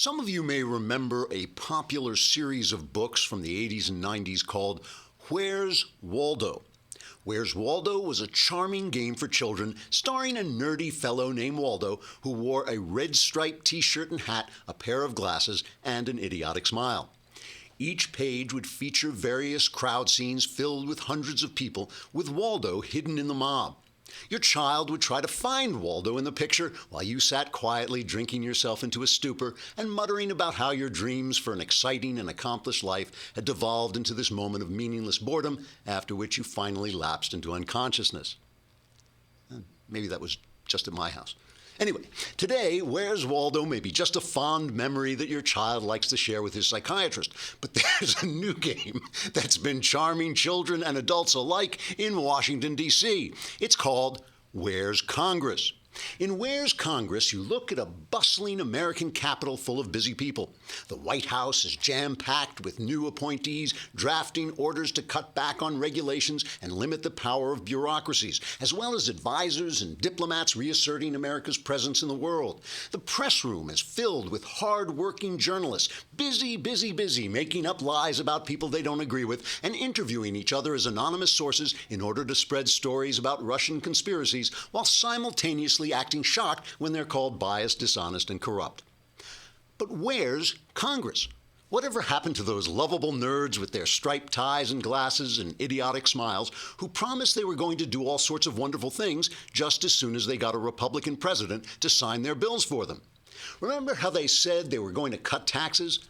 Some of you may remember a popular series of books from the 80s and 90s called Where's Waldo? Where's Waldo was a charming game for children starring a nerdy fellow named Waldo who wore a red striped t-shirt and hat, a pair of glasses, and an idiotic smile. Each page would feature various crowd scenes filled with hundreds of people, with Waldo hidden in the mob. Your child would try to find Waldo in the picture while you sat quietly drinking yourself into a stupor and muttering about how your dreams for an exciting and accomplished life had devolved into this moment of meaningless boredom, after which you finally lapsed into unconsciousness. Maybe that was just at my house. Anyway, today, Where's Waldo may be just a fond memory that your child likes to share with his psychiatrist. But there's a new game that's been charming children and adults alike in Washington, D.C. It's called Where's Congress? In Where's Congress, you look at a bustling American capital full of busy people. The White House is jam-packed with new appointees drafting orders to cut back on regulations and limit the power of bureaucracies, as well as advisors and diplomats reasserting America's presence in the world. The press room is filled with hard-working journalists, busy, making up lies about people they don't agree with and interviewing each other as anonymous sources in order to spread stories about Russian conspiracies while simultaneously acting shocked when they're called biased, dishonest, and corrupt. But where's Congress? Whatever happened to those lovable nerds with their striped ties and glasses and idiotic smiles who promised they were going to do all sorts of wonderful things just as soon as they got a Republican president to sign their bills for them? Remember how they said they were going to cut taxes?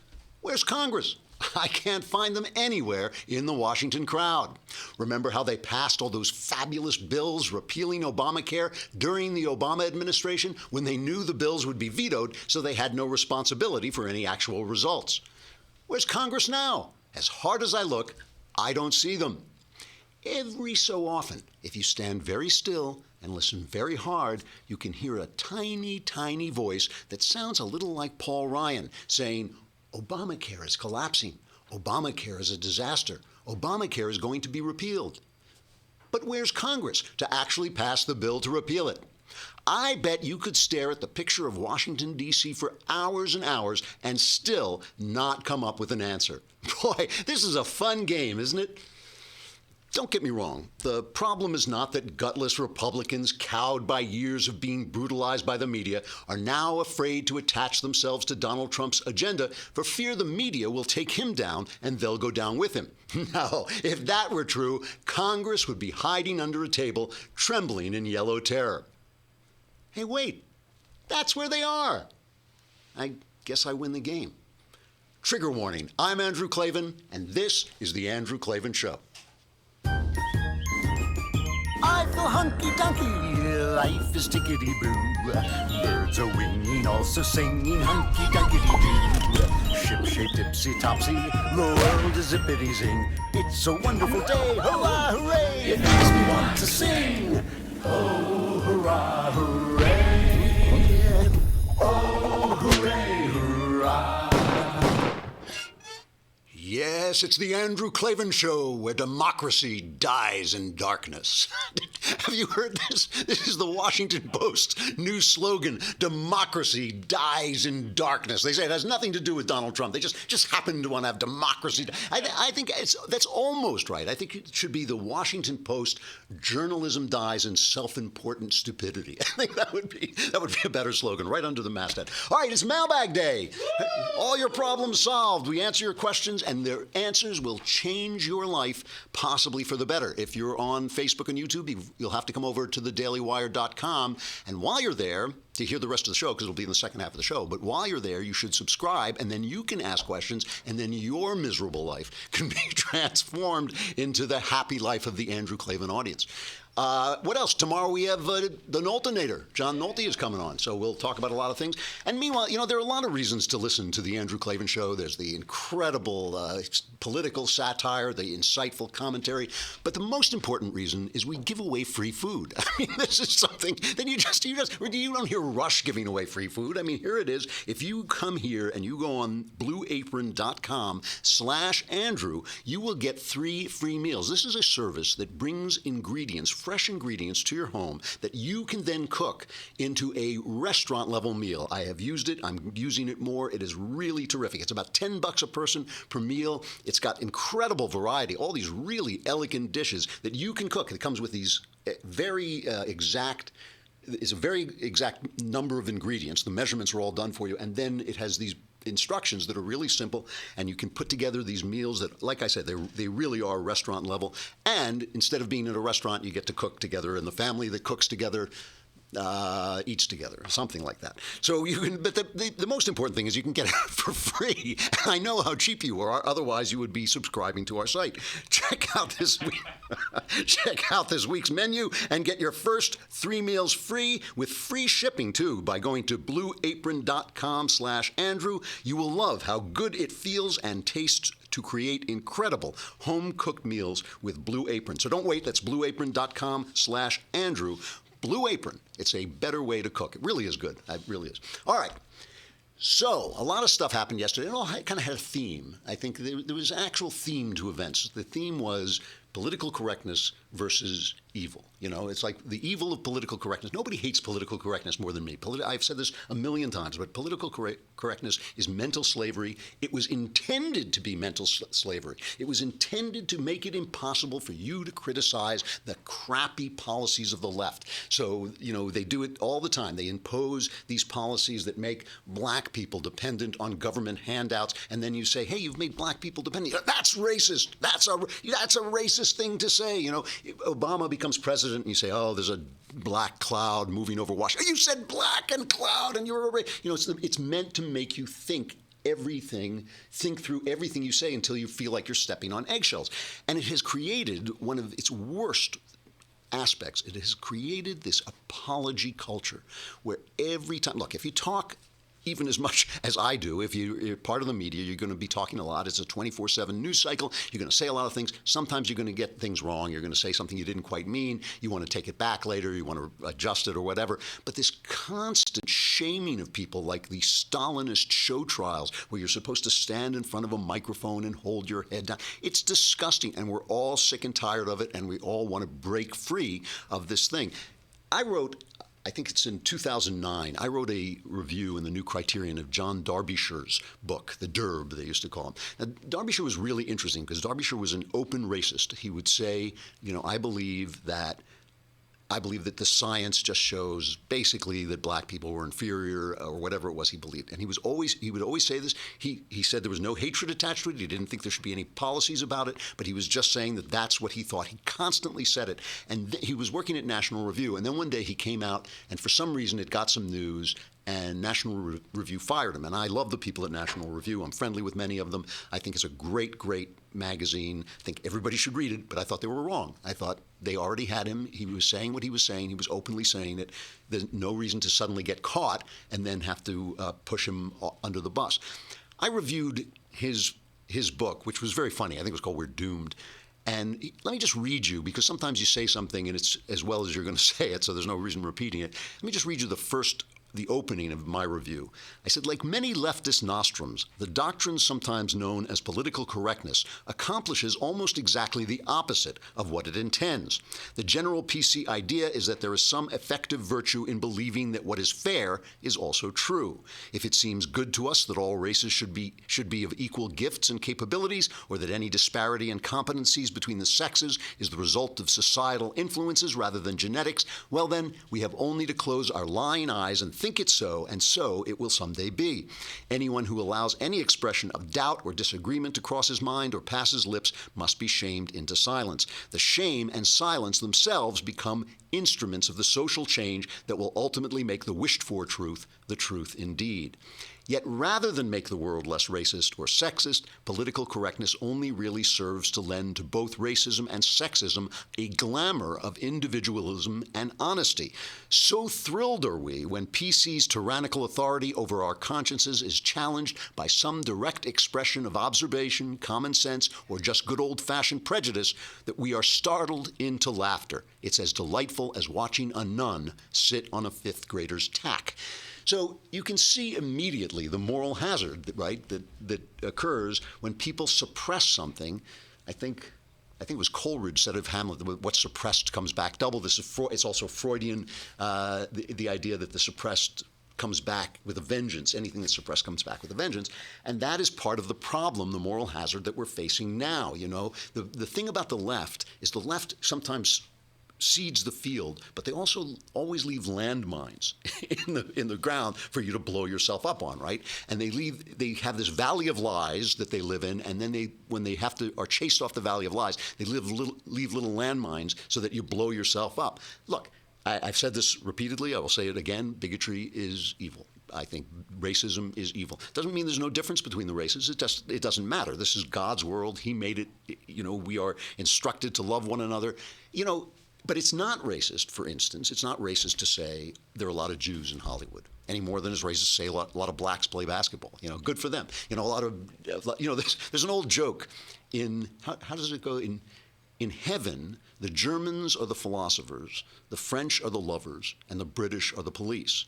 Where's Congress? I can't find them anywhere in the Washington crowd. Remember how they passed all those fabulous bills repealing Obamacare during the Obama administration when they knew the bills would be vetoed, so they had no responsibility for any actual results? Where's Congress now? As hard as I look, I don't see them. Every so often, if you stand very still and listen very hard, you can hear a tiny voice that sounds a little like Paul Ryan saying, Obamacare is collapsing. Obamacare is a disaster. Obamacare is going to be repealed. But where's Congress to actually pass the bill to repeal it? I bet you could stare at the picture of Washington, D.C. for hours and hours and still not come up with an answer. Boy, this is a fun game, isn't it? Don't get me wrong. The problem is not that gutless Republicans, cowed by years of being brutalized by the media, are now afraid to attach themselves to Donald Trump's agenda for fear the media will take him down and they'll go down with him. No, if that were true, Congress would be hiding under a table, trembling in yellow terror. Hey, wait, that's where they are. I guess I win the game. Trigger warning, I'm Andrew Klavan, and this is The Andrew Klavan Show. I feel hunky-dunky, life is tickety-boo. Birds are winging, also singing hunky-dunky-doo. Ship-shaped, ipsy-topsy, the world is zippity-zing. It's a wonderful day, hurrah, hooray! It makes me want to sing. Oh, hurrah, hooray! Oh, hooray, hurrah! Yes, it's the Andrew Klavan Show, where democracy dies in darkness. Have you heard this? This is the Washington Post's new slogan, democracy dies in darkness. They say it has nothing to do with Donald Trump. They just happen to want to have democracy. I think that's almost right. I think it should be the Washington Post, journalism dies in self-important stupidity. I think that would be a better slogan, right under the masthead. All right, it's Mailbag Day. All your problems solved. We answer your questions, and their answers will change your life, possibly for the better. If you're on Facebook and YouTube, you'll have to come over to thedailywire.com. And while you're there, to hear the rest of the show, because it'll be in the second half of the show, but while you're there, you should subscribe, and then you can ask questions, and then your miserable life can be transformed into the happy life of the Andrew Klavan audience. What else? Tomorrow we have the Noltinator. John Nolte is coming on, so we'll talk about a lot of things. And meanwhile, there are a lot of reasons to listen to the Andrew Klavan Show. There's the incredible political satire, the insightful commentary, but the most important reason is we give away free food. I mean, this is something that you don't hear rush giving away free food. I mean, here it is. If you come here and you go on blueapron.com/Andrew, you will get 3 free meals. This is a service that brings ingredients, fresh ingredients to your home that you can then cook into a restaurant-level meal. I have used it. I'm using it more. It is really terrific. It's about $10 a person per meal. It's got incredible variety, all these really elegant dishes that you can cook. It comes with these very exact number of ingredients. The measurements are all done for you, and then it has these instructions that are really simple, and you can put together these meals that, like I said, they really are restaurant level. And instead of being at a restaurant, you get to cook together, and the family that cooks together eats together, something like that. So you can, but the most important thing is you can get it for free. I know how cheap you are. Otherwise, you would be subscribing to our site. Check out this week's menu and get your first 3 meals free with free shipping too by going to blueapron.com/Andrew. You will love how good it feels and tastes to create incredible home-cooked meals with Blue Apron. So don't wait. That's blueapron.com/Andrew. Blue Apron. It's a better way to cook. It really is good. It really is. All right. So, a lot of stuff happened yesterday. It all kind of had a theme. I think there was an actual theme to events. The theme was political correctness versus evil. You know, it's like the evil of political correctness. Nobody hates political correctness more than me. I've said this a million times, but political correctness is mental slavery. It was intended to be mental slavery. It was intended to make it impossible for you to criticize the crappy policies of the left. So, you know, they do it all the time. They impose these policies that make black people dependent on government handouts, and then you say, hey, you've made black people dependent. That's racist. That's a racist thing to say. You know, if Obama becomes president and you say, oh, there's a black cloud moving over Washington. You said black and cloud and you're a you know, it's meant to make you think through everything you say until you feel like you're stepping on eggshells. And it has created one of its worst aspects. It has created this apology culture where every time, look, if you talk even as much as I do, if you're part of the media, you're going to be talking a lot. It's a 24/7 news cycle. You're going to say a lot of things. Sometimes you're going to get things wrong. You're going to say something you didn't quite mean. You want to take it back later. You want to adjust it or whatever. But this constant shaming of people, like the Stalinist show trials where you're supposed to stand in front of a microphone and hold your head down, it's disgusting. And we're all sick and tired of it, and we all want to break free of this thing. I think it's in 2009, I wrote a review in the New Criterion of John Derbyshire's book, The Derb, they used to call him. Now, Derbyshire was really interesting because Derbyshire was an open racist. He would say, you know, I believe that the science just shows basically that black people were inferior or whatever it was he believed. And he would always say this. He said there was no hatred attached to it. He didn't think there should be any policies about it, but he was just saying that that's what he thought. He constantly said it. And he was working at National Review. And then one day he came out, and for some reason it got some news, and National Review fired him. And I love the people at National Review. I'm friendly with many of them. I think it's a great, great magazine. I think everybody should read it, but I thought they were wrong. I thought they already had him. He was saying what he was saying. He was openly saying it. There's no reason to suddenly get caught and then have to push him under the bus. I reviewed his book, which was very funny. I think it was called We're Doomed. And let me just read you, because sometimes you say something and it's as well as you're going to say it, so there's no reason repeating it. Let me just read you the opening of my review. I said, like many leftist nostrums, the doctrine sometimes known as political correctness accomplishes almost exactly the opposite of what it intends. The general PC idea is that there is some effective virtue in believing that what is fair is also true. If it seems good to us that all races should be of equal gifts and capabilities, or that any disparity in competencies between the sexes is the result of societal influences rather than genetics, well then, we have only to close our lying eyes and think it so, and so it will someday be. Anyone who allows any expression of doubt or disagreement to cross his mind or pass his lips must be shamed into silence. The shame and silence themselves become instruments of the social change that will ultimately make the wished-for truth the truth indeed. Yet rather than make the world less racist or sexist, political correctness only really serves to lend to both racism and sexism a glamour of individualism and honesty. So thrilled are we when PC's tyrannical authority over our consciences is challenged by some direct expression of observation, common sense, or just good old-fashioned prejudice that we are startled into laughter. It's as delightful as watching a nun sit on a fifth grader's tack. So you can see immediately the moral hazard, right, that occurs when people suppress something. I think it was Coleridge said of Hamlet, "What's suppressed comes back double." This is it's also Freudian, the idea that the suppressed comes back with a vengeance. Anything that's suppressed comes back with a vengeance. And that is part of the problem, the moral hazard that we're facing now. You know, the thing about the left is the left sometimes seeds the field, but they also always leave landmines in the ground for you to blow yourself up on, right? And they have this valley of lies that they live in, and then when they are chased off the valley of lies, they leave little landmines so that you blow yourself up. Look, I've said this repeatedly. I will say it again. Bigotry is evil. I think racism is evil. Doesn't mean there's no difference between the races. It doesn't matter. This is God's world. He made it. You know, we are instructed to love one another. You know, but it's not racist, for instance. It's not racist to say there are a lot of Jews in Hollywood any more than it's racist to say a lot of blacks play basketball. You know, good for them. You know, there's an old joke in, how does it go? In heaven, the Germans are the philosophers, the French are the lovers, and the British are the police.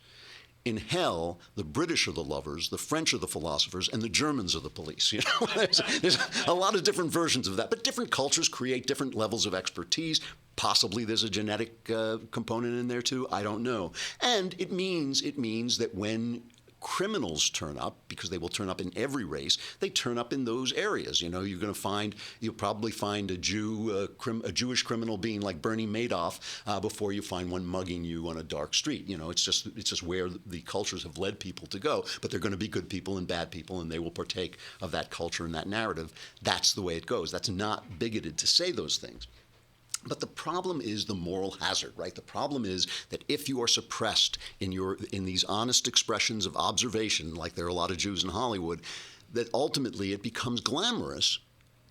In hell, the British are the lovers, the French are the philosophers, and the Germans are the police. You know, there's a lot of different versions of that, but different cultures create different levels of expertise. Possibly there's a genetic component in there too. I don't know. And it means that when criminals turn up, because they will turn up in every race, they turn up in those areas. You know, you'll probably find a Jewish criminal being like Bernie Madoff before you find one mugging you on a dark street. You know, it's just where the cultures have led people to go. But they're going to be good people and bad people, and they will partake of that culture and that narrative. That's the way it goes. That's not bigoted to say those things. But the problem is the moral hazard, right? The problem is that if you are suppressed in these honest expressions of observation, like there are a lot of Jews in Hollywood, that ultimately it becomes glamorous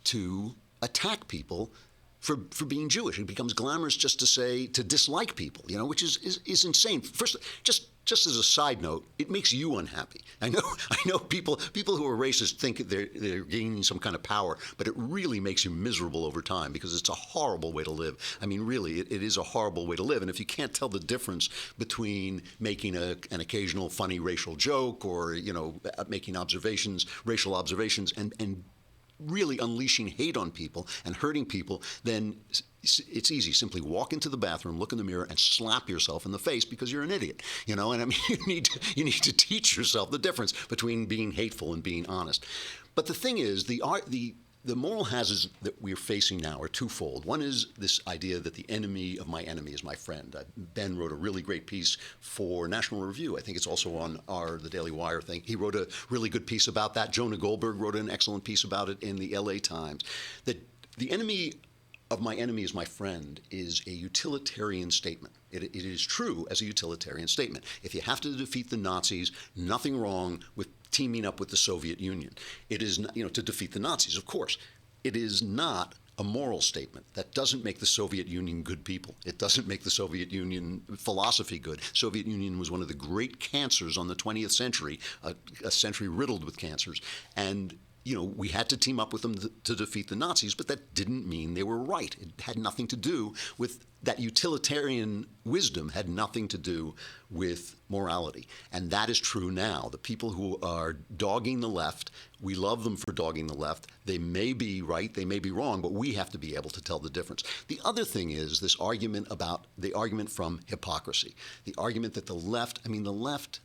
to attack people for being Jewish. It becomes glamorous just to dislike people, you know, which is insane. First, just as a side note, it makes you unhappy. I know people who are racist think they're gaining some kind of power, but it really makes you miserable over time because it's a horrible way to live. I mean, really, it is a horrible way to live. And if you can't tell the difference between making an occasional funny racial joke or, you know, making racial observations, and really unleashing hate on people and hurting people, then it's easy. Simply walk into the bathroom, look in the mirror, and slap yourself in the face because you're an idiot. You know, and I mean, you need to teach yourself the difference between being hateful and being honest. But the thing is, the moral hazards that we're facing now are twofold. One is this idea that the enemy of my enemy is my friend. Ben wrote a really great piece for National Review. I think it's also on the Daily Wire thing. He wrote a really good piece about that. Jonah Goldberg wrote an excellent piece about it in the LA Times. That the enemy of my enemy is my friend is a utilitarian statement. It is true as a utilitarian statement. If you have to defeat the Nazis, nothing wrong with teaming up with the Soviet Union. It is, you know, to defeat the Nazis, of course. It is not a moral statement. That doesn't make the Soviet Union good people. It doesn't make the Soviet Union philosophy good. Soviet Union was one of the great cancers on the 20th century, a century riddled with cancers. And you know, we had to team up with them to defeat the Nazis, but that didn't mean they were right. It had nothing to do with that utilitarian wisdom, had nothing to do with morality. And that is true now. The people who are dogging the left, we love them for dogging the left. They may be right, they may be wrong, but we have to be able to tell the difference. The other thing is this argument from hypocrisy. The argument that the left,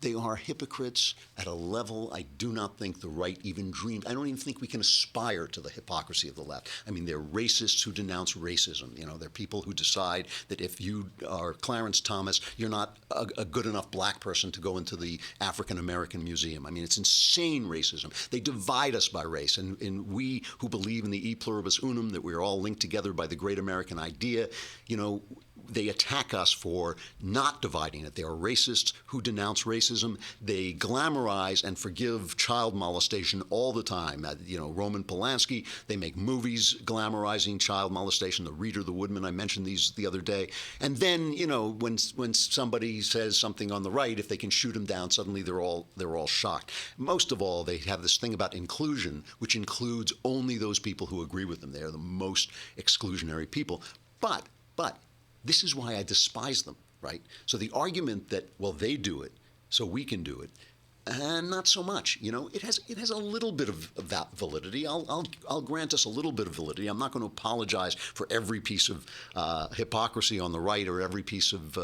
they are hypocrites at a level I do not think the right even dreamed. I don't even think we can aspire to the hypocrisy of the left. I mean, they're racists who denounce racism. You know, they're people who decide that if you are Clarence Thomas, you're not a good enough black person to go into the African American Museum. I mean, it's insane racism. They divide us by race. And we who believe in the e pluribus unum, that we're all linked together by the great American idea, you know, they attack us for not dividing it. They are racists who denounce racism. They glamorize and forgive child molestation all the time. Roman Polanski, they make movies glamorizing child molestation. The Reader, the Woodman, I mentioned these the other day. And then, when somebody says something on the right, if they can shoot them down, suddenly they're all shocked. Most of all, they have this thing about inclusion, which includes only those people who agree with them. They are the most exclusionary people. But this is why I despise them, right? So the argument that, well, they do it, so we can do it, and not so much. It has a little bit of that validity. I'll grant us a little bit of validity. I'm not going to apologize for every piece of hypocrisy on the right or every piece of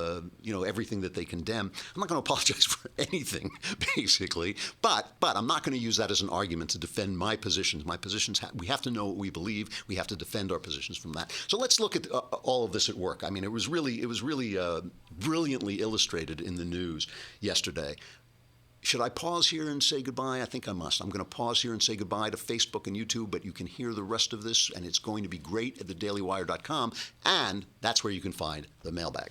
everything that they condemn. I'm not going to apologize for anything, basically. But I'm not going to use that as an argument to defend my positions. My positions. We have to know what we believe. We have to defend our positions from that. So let's look at all of this at work. I mean, it was really brilliantly illustrated in the news yesterday. Should I pause here and say goodbye? I think I must. I'm going to pause here and say goodbye to Facebook and YouTube, but you can hear the rest of this, and it's going to be great at thedailywire.com, and that's where you can find the mailbag.